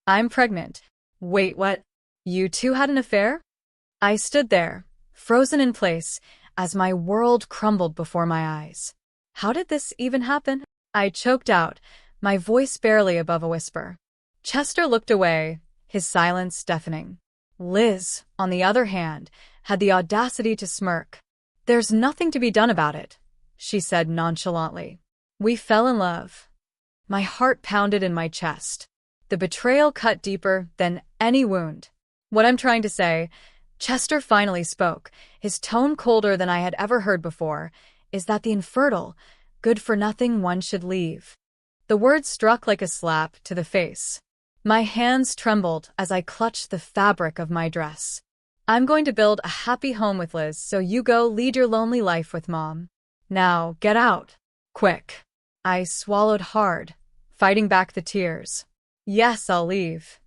I'm pregnant. Wait, what? You two had an affair? I stood there, frozen in place, as my world crumbled before my eyes. How did this even happen? I choked out, my voice barely above a whisper. Chester looked away, his silence deafening. Liz, on the other hand, had the audacity to smirk. There's nothing to be done about it, she said nonchalantly. We fell in love. My heart pounded in my chest. The betrayal cut deeper than any wound. What I'm trying to say, Chester finally spoke, his tone colder than I had ever heard before, is that the infertile, good-for-nothing one should leave. The words struck like a slap to the face. My hands trembled as I clutched the fabric of my dress. I'm going to build a happy home with Liz, so you go lead your lonely life with Mom. Now, get out. Quick. I swallowed hard, fighting back the tears. Yes, I'll leave.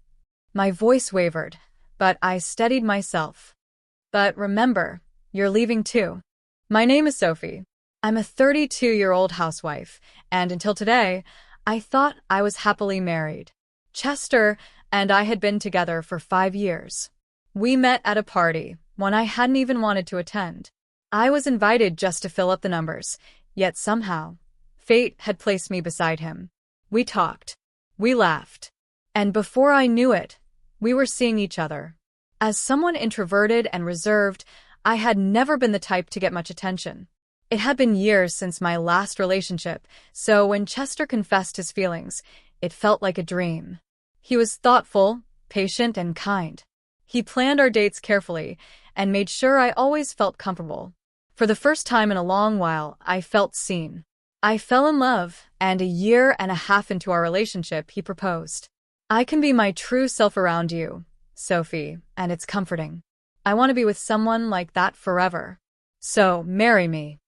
My voice wavered, but I steadied myself. But remember, you're leaving too. My name is Sophie. I'm a 32-year-old housewife, and until today, I thought I was happily married. Chester and I had been together for 5 years. We met at a party, one I hadn't even wanted to attend. I was invited just to fill up the numbers, yet somehow, fate had placed me beside him. We talked. We laughed. And before I knew it, we were seeing each other. As someone introverted and reserved, I had never been the type to get much attention. It had been years since my last relationship, so when Chester confessed his feelings, it felt like a dream. He was thoughtful, patient, and kind. He planned our dates carefully and made sure I always felt comfortable. For the first time in a long while, I felt seen. I fell in love, and 1.5 years into our relationship, he proposed. I can be my true self around you, Sophie, and it's comforting. I want to be with someone like that forever. So, marry me.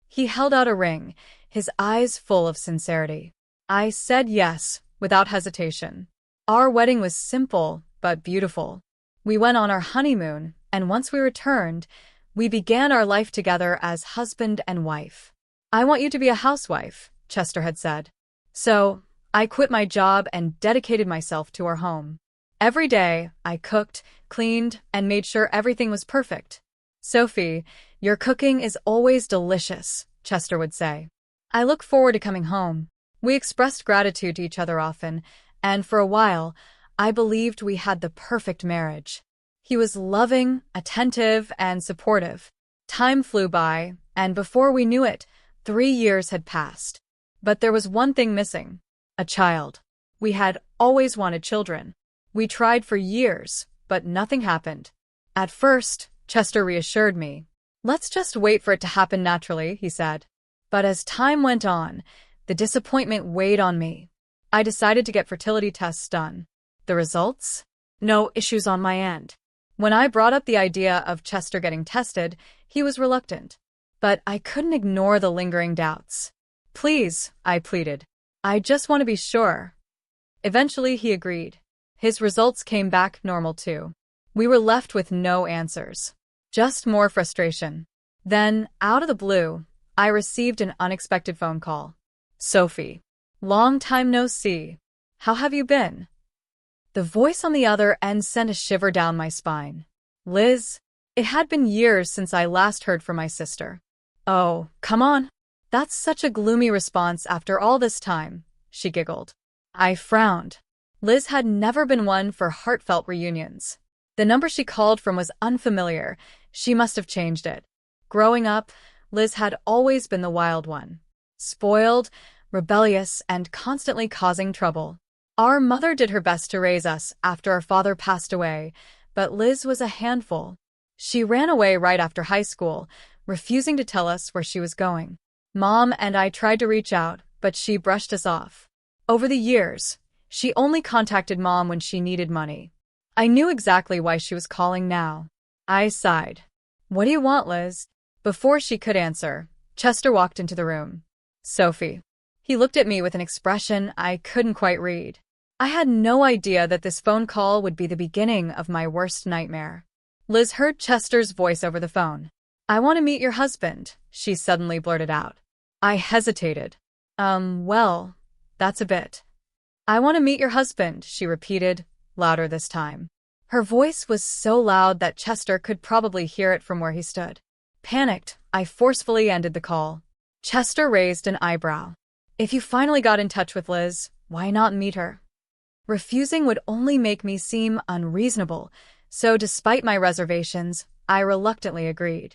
He held out a ring, his eyes full of sincerity. I said yes, without hesitation. Our wedding was simple, but beautiful. We went on our honeymoon, and once we returned, we began our life together as husband and wife. I want you to be a housewife, Chester had said. So, I quit my job and dedicated myself to our home. Every day, I cooked, cleaned, and made sure everything was perfect. Sophie, your cooking is always delicious, Chester would say. I look forward to coming home. We expressed gratitude to each other often, and for a while, I believed we had the perfect marriage. He was loving, attentive, and supportive. Time flew by, and before we knew it, 3 years had passed. But there was one thing missing: a child. We had always wanted children. We tried for years, but nothing happened. At first, Chester reassured me. Let's just wait for it to happen naturally, he said. But as time went on, the disappointment weighed on me. I decided to get fertility tests done. The results? No issues on my end. When I brought up the idea of Chester getting tested, he was reluctant. But I couldn't ignore the lingering doubts. Please, I pleaded. I just want to be sure. Eventually, he agreed. His results came back normal too. We were left with no answers. Just more frustration. Then, out of the blue, I received an unexpected phone call. Sophie. Long time no see. How have you been? The voice on the other end sent a shiver down my spine. Liz? It had been years since I last heard from my sister. Oh, come on. That's such a gloomy response after all this time, she giggled. I frowned. Liz had never been one for heartfelt reunions. The number she called from was unfamiliar. She must have changed it. Growing up, Liz had always been the wild one. Spoiled, rebellious, and constantly causing trouble. Our mother did her best to raise us after our father passed away, but Liz was a handful. She ran away right after high school, refusing to tell us where she was going. Mom and I tried to reach out, but she brushed us off. Over the years, she only contacted Mom when she needed money. I knew exactly why she was calling now. I sighed. What do you want, Liz? Before she could answer, Chester walked into the room. Sophie. He looked at me with an expression I couldn't quite read. I had no idea that this phone call would be the beginning of my worst nightmare. Liz heard Chester's voice over the phone. I want to meet your husband, she suddenly blurted out. I hesitated. Well, that's a bit. I want to meet your husband, she repeated, louder this time. Her voice was so loud that Chester could probably hear it from where he stood. Panicked, I forcefully ended the call. Chester raised an eyebrow. If you finally got in touch with Liz, why not meet her? Refusing would only make me seem unreasonable, so despite my reservations, I reluctantly agreed.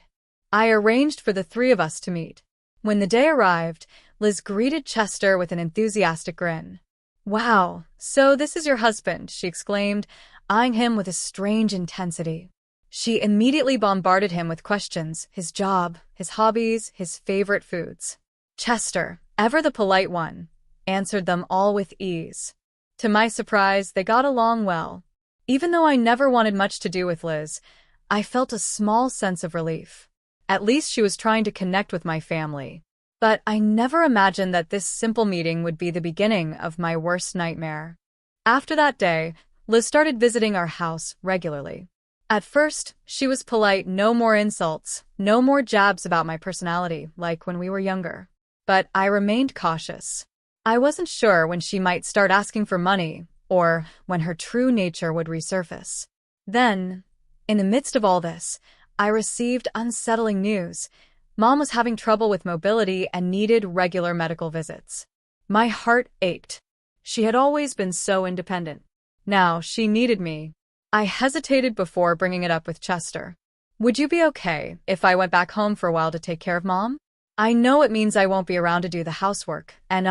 I arranged for the three of us to meet. When the day arrived, Liz greeted Chester with an enthusiastic grin. "Wow, so this is your husband," she exclaimed, eyeing him with a strange intensity. She immediately bombarded him with questions, his job, his hobbies, his favorite foods. Chester, ever the polite one, answered them all with ease. To my surprise, they got along well. Even though I never wanted much to do with Liz, I felt a small sense of relief. At least she was trying to connect with my family. But I never imagined that this simple meeting would be the beginning of my worst nightmare. After that day, Liz started visiting our house regularly. At first, she was polite, no more insults, no more jabs about my personality, like when we were younger. But I remained cautious. I wasn't sure when she might start asking for money, or when her true nature would resurface. Then, in the midst of all this, I received unsettling news. Mom was having trouble with mobility and needed regular medical visits. My heart ached. She had always been so independent. Now she needed me. I hesitated before bringing it up with Chester. "Would you be okay if I went back home for a while to take care of Mom? I know it means I won't be around to do the housework, and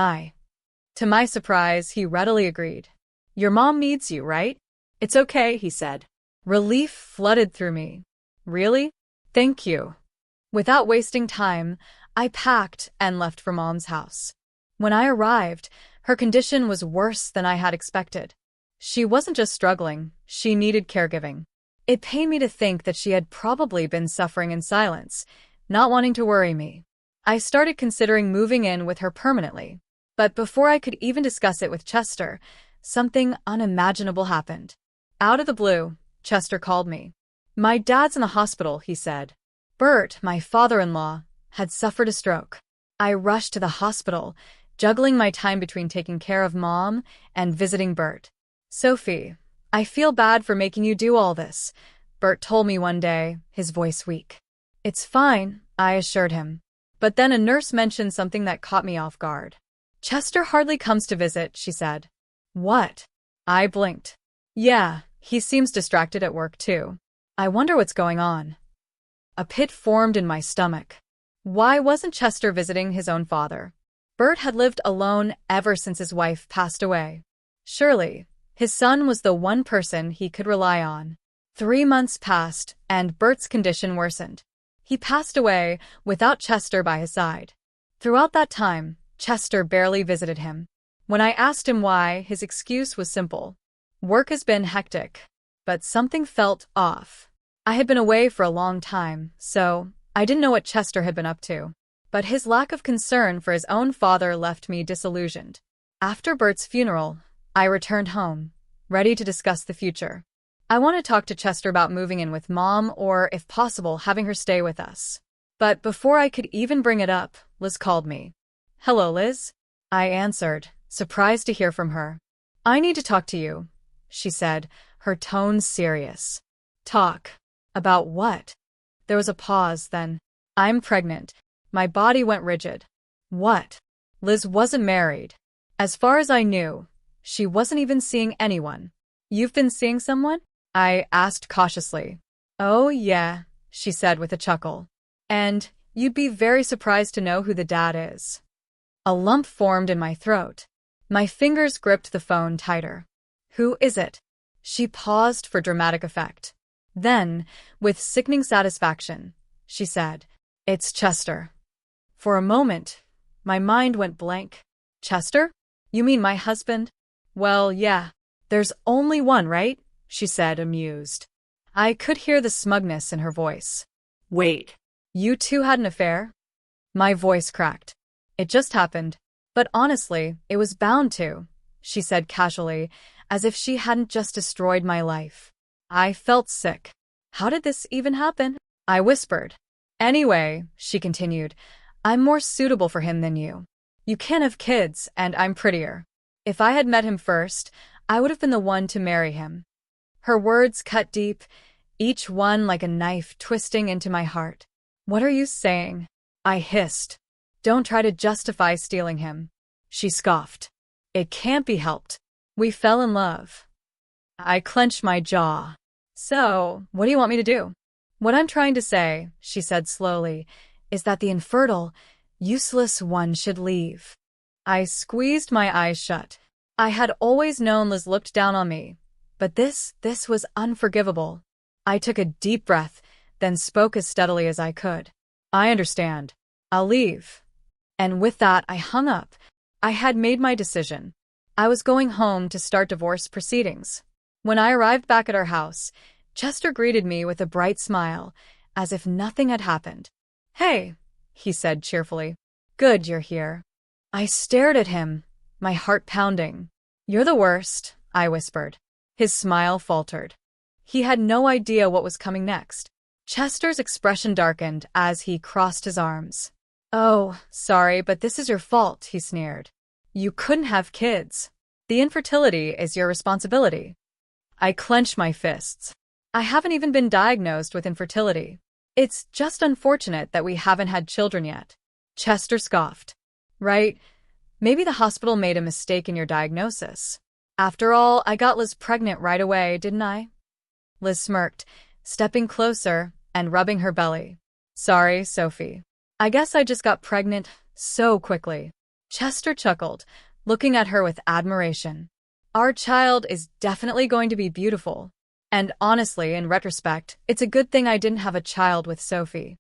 To my surprise, he readily agreed. "Your mom needs you, right?" "It's okay," he said. Relief flooded through me. "Really? Thank you." Without wasting time, I packed and left for Mom's house. When I arrived, her condition was worse than I had expected. She wasn't just struggling, she needed caregiving. It pained me to think that she had probably been suffering in silence, not wanting to worry me. I started considering moving in with her permanently. But before I could even discuss it with Chester, something unimaginable happened. Out of the blue, Chester called me. "My dad's in the hospital," he said. Bert, my father-in-law, had suffered a stroke. I rushed to the hospital, juggling my time between taking care of Mom and visiting Bert. "Sophie, I feel bad for making you do all this," Bert told me one day, his voice weak. "It's fine," I assured him. But then a nurse mentioned something that caught me off guard. "Chester hardly comes to visit," she said. "What?" I blinked. "Yeah, he seems distracted at work too. I wonder what's going on." A pit formed in my stomach. Why wasn't Chester visiting his own father? Bert had lived alone ever since his wife passed away. Surely, his son was the one person he could rely on. 3 months passed, and Bert's condition worsened. He passed away without Chester by his side. Throughout that time, Chester barely visited him. When I asked him why, his excuse was simple. "Work has been hectic." But something felt off. I had been away for a long time, so I didn't know what Chester had been up to. But his lack of concern for his own father left me disillusioned. After Bert's funeral, I returned home, ready to discuss the future. I wanted to talk to Chester about moving in with Mom or, if possible, having her stay with us. But before I could even bring it up, Liz called me. "Hello, Liz." I answered, surprised to hear from her. "I need to talk to you," she said, her tone serious. "Talk? About what?" There was a pause, then, "I'm pregnant." My body went rigid. "What?" Liz wasn't married. As far as I knew, she wasn't even seeing anyone. "You've been seeing someone?" I asked cautiously. "Oh, yeah," she said with a chuckle. "And you'd be very surprised to know who the dad is." A lump formed in my throat. My fingers gripped the phone tighter. "Who is it?" She paused for dramatic effect. Then, with sickening satisfaction, she said, "It's Chester." For a moment, my mind went blank. "Chester? You mean my husband?" "Well, yeah. There's only one, right?" she said, amused. I could hear the smugness in her voice. "Wait. You two had an affair?" My voice cracked. "It just happened. But honestly, it was bound to," she said casually, as if she hadn't just destroyed my life. I felt sick. "How did this even happen?" I whispered. "Anyway," she continued, "I'm more suitable for him than you. You can't have kids, and I'm prettier. If I had met him first, I would have been the one to marry him. Her words cut deep, each one like a knife twisting into my heart. What are you saying? I hissed. Don't try to justify stealing him. She scoffed. It can't be helped. We fell in love. I clenched my jaw. So, what do you want me to do? What I'm trying to say, she said slowly, is that the infertile, useless one should leave. I squeezed my eyes shut. I had always known Liz looked down on me, but this was unforgivable. I took a deep breath, then spoke as steadily as I could. I understand. I'll leave. And with that, I hung up. I had made my decision. I was going home to start divorce proceedings. When I arrived back at our house, Chester greeted me with a bright smile, as if nothing had happened. Hey, he said cheerfully. Good you're here. I stared at him, my heart pounding. You're the worst, I whispered. His smile faltered. He had no idea what was coming next. Chester's expression darkened as he crossed his arms. Oh, sorry, but this is your fault, he sneered. You couldn't have kids. The infertility is your responsibility. I clenched my fists. I haven't even been diagnosed with infertility. It's just unfortunate that we haven't had children yet. Chester scoffed. Right? Maybe the hospital made a mistake in your diagnosis. After all, I got Liz pregnant right away, didn't I? Liz smirked, stepping closer and rubbing her belly. Sorry, Sophie. I guess I just got pregnant so quickly. Chester chuckled, looking at her with admiration. Our child is definitely going to be beautiful. And honestly, in retrospect, it's a good thing I didn't have a child with Sophie.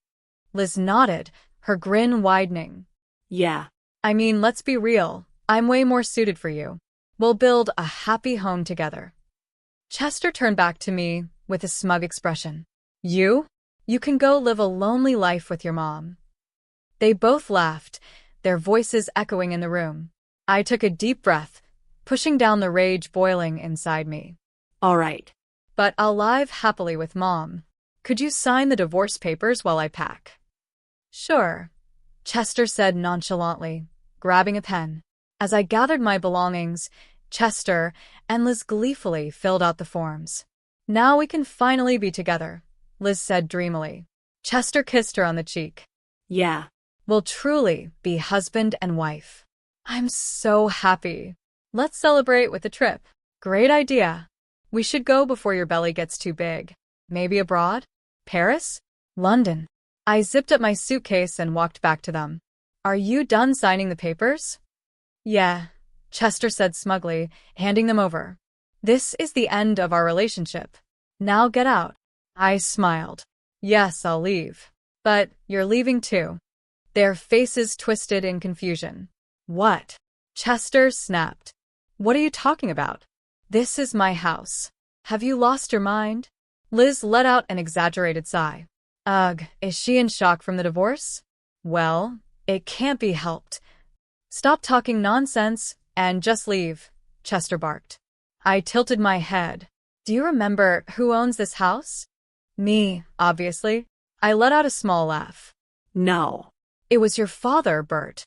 Liz nodded, her grin widening. Yeah. I mean, let's be real. I'm way more suited for you. We'll build a happy home together. Chester turned back to me with a smug expression. You? You can go live a lonely life with your mom. They both laughed, their voices echoing in the room. I took a deep breath, pushing down the rage boiling inside me. All right. But I'll live happily with Mom. Could you sign the divorce papers while I pack? Sure, Chester said nonchalantly, grabbing a pen. As I gathered my belongings, Chester and Liz gleefully filled out the forms. Now we can finally be together, Liz said dreamily. Chester kissed her on the cheek. Yeah. We'll truly be husband and wife. I'm so happy. Let's celebrate with a trip. Great idea. We should go before your belly gets too big. Maybe abroad? Paris? London? I zipped up my suitcase and walked back to them. Are you done signing the papers? Yeah, Chester said smugly, handing them over. This is the end of our relationship. Now get out. I smiled. Yes, I'll leave. But you're leaving too. Their faces twisted in confusion. What? Chester snapped. What are you talking about? This is my house. Have you lost your mind? Liz let out an exaggerated sigh. Ugh, is she in shock from the divorce? Well, it can't be helped. Stop talking nonsense and just leave, Chester barked. I tilted my head. Do you remember who owns this house? Me, obviously. I let out a small laugh. No. It was your father, Bert.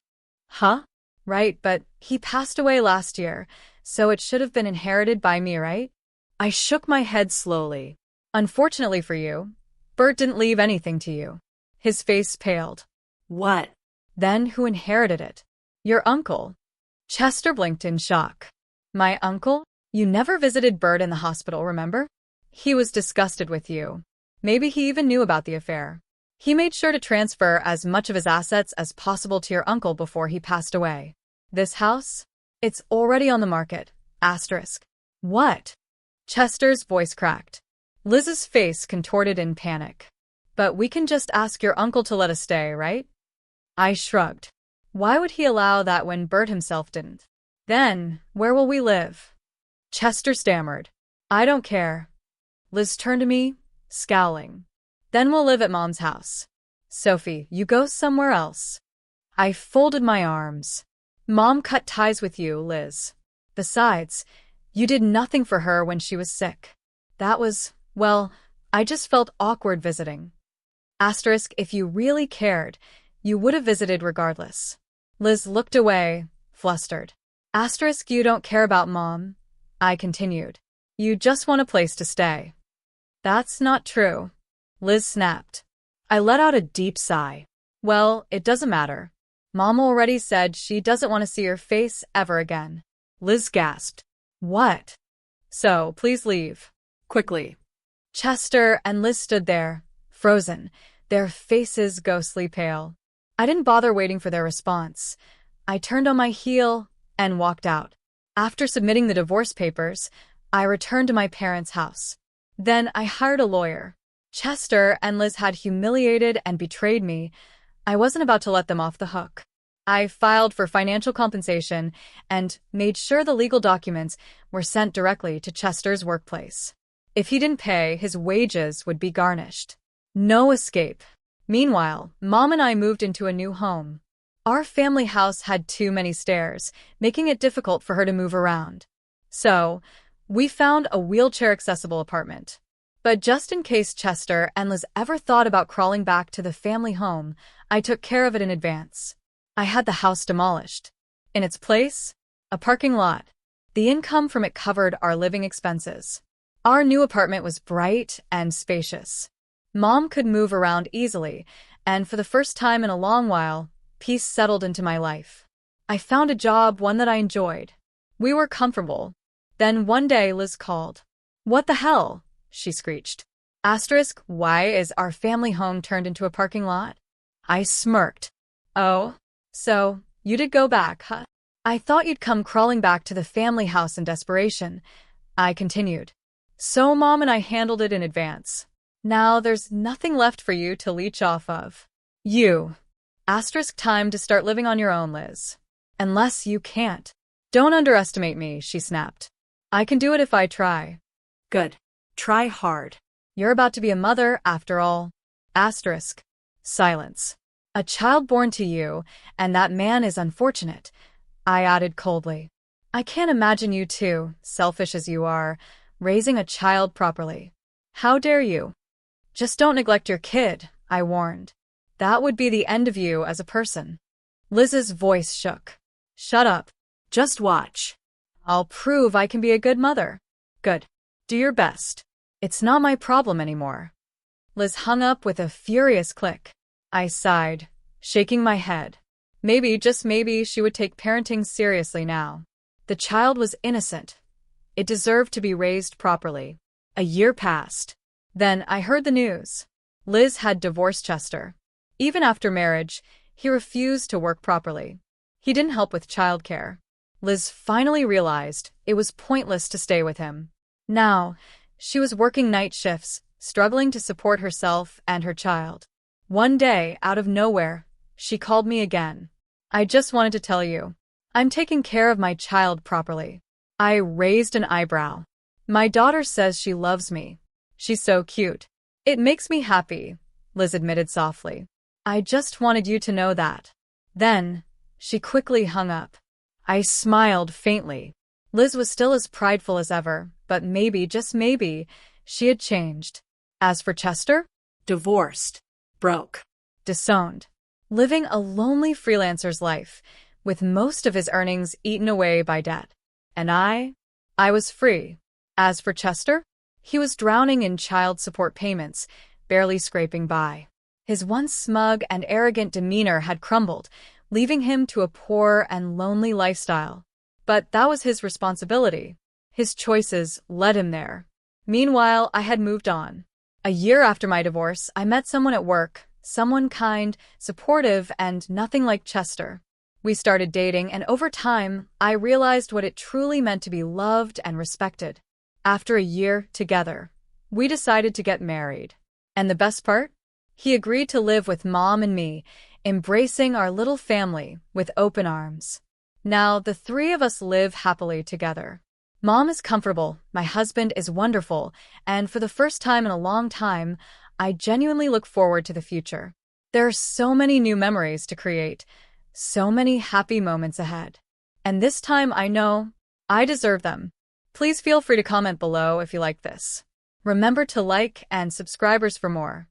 Huh? Right, but he passed away last year, so it should have been inherited by me, right? I shook my head slowly. Unfortunately for you, Bert didn't leave anything to you. His face paled. What? Then who inherited it? Your uncle. Chester blinked in shock. My uncle? You never visited Bert in the hospital, remember? He was disgusted with you. Maybe he even knew about the affair. He made sure to transfer as much of his assets as possible to your uncle before he passed away. This house? It's already on the market. Asterisk. What? Chester's voice cracked. Liz's face contorted in panic. But we can just ask your uncle to let us stay, right? I shrugged. Why would he allow that when Bert himself didn't? Then, where will we live? Chester stammered. I don't care. Liz turned to me, scowling. Then we'll live at Mom's house. Sophie, you go somewhere else. I folded my arms. Mom cut ties with you, Liz. Besides, you did nothing for her when she was sick. That was, well, I just felt awkward visiting. Asterisk, if you really cared, you would have visited regardless. Liz looked away, flustered. Asterisk, you don't care about Mom? I continued. You just want a place to stay. That's not true, Liz snapped. I let out a deep sigh. Well, it doesn't matter. Mom already said she doesn't want to see your face ever again. Liz gasped. What? So, please leave. Quickly. Chester and Liz stood there, frozen, their faces ghostly pale. I didn't bother waiting for their response. I turned on my heel and walked out. After submitting the divorce papers, I returned to my parents' house. Then I hired a lawyer. Chester and Liz had humiliated and betrayed me. I wasn't about to let them off the hook. I filed for financial compensation and made sure the legal documents were sent directly to Chester's workplace. If he didn't pay, his wages would be garnished. No escape. Meanwhile, Mom and I moved into a new home. Our family house had too many stairs, making it difficult for her to move around. So, we found a wheelchair-accessible apartment. But just in case Chester and Liz ever thought about crawling back to the family home, I took care of it in advance. I had the house demolished. In its place, a parking lot. The income from it covered our living expenses. Our new apartment was bright and spacious. Mom could move around easily, and for the first time in a long while, peace settled into my life. I found a job, one that I enjoyed. We were comfortable. Then one day Liz called. What the hell? She screeched. Why is our family home turned into a parking lot? I smirked. Oh, so you did go back, huh? I thought you'd come crawling back to the family house in desperation. I continued. So Mom and I handled it in advance. Now there's nothing left for you to leech off of. Time to start living on your own, Liz. Unless you can't. Don't underestimate me, she snapped. I can do it if I try. Good. Try hard. You're about to be a mother, after all. Silence. A child born to you, and that man is unfortunate, I added coldly. I can't imagine you two, selfish as you are, raising a child properly. How dare you? Just don't neglect your kid, I warned. That would be the end of you as a person. Liz's voice shook. Shut up. Just watch. I'll prove I can be a good mother. Good. Do your best. It's not my problem anymore. Liz hung up with a furious click. I sighed, shaking my head. Maybe, just maybe, she would take parenting seriously now. The child was innocent. It deserved to be raised properly. A year passed. Then I heard the news. Liz had divorced Chester. Even after marriage, he refused to work properly. He didn't help with childcare. Liz finally realized it was pointless to stay with him. Now, she was working night shifts, struggling to support herself and her child. One day, out of nowhere, she called me again. I just wanted to tell you, I'm taking care of my child properly. I raised an eyebrow. My daughter says she loves me. She's so cute. It makes me happy, Liz admitted softly. I just wanted you to know that. Then, she quickly hung up. I smiled faintly. Liz was still as prideful as ever, but maybe, just maybe, she had changed. As for Chester? Divorced. Broke. Disowned. Living a lonely freelancer's life, with most of his earnings eaten away by debt. And I was free. As for Chester? He was drowning in child support payments, barely scraping by. His once smug and arrogant demeanor had crumbled, leaving him to a poor and lonely lifestyle. But that was his responsibility. His choices led him there. Meanwhile, I had moved on. A year after my divorce, I met someone at work, someone kind, supportive, and nothing like Chester. We started dating, and over time, I realized what it truly meant to be loved and respected. After a year together, we decided to get married. And the best part? He agreed to live with Mom and me, embracing our little family with open arms. Now, the three of us live happily together. Mom is comfortable, my husband is wonderful, and for the first time in a long time, I genuinely look forward to the future. There are so many new memories to create, so many happy moments ahead. And this time I know I deserve them. Please feel free to comment below if you like this. Remember to like and subscribe for more.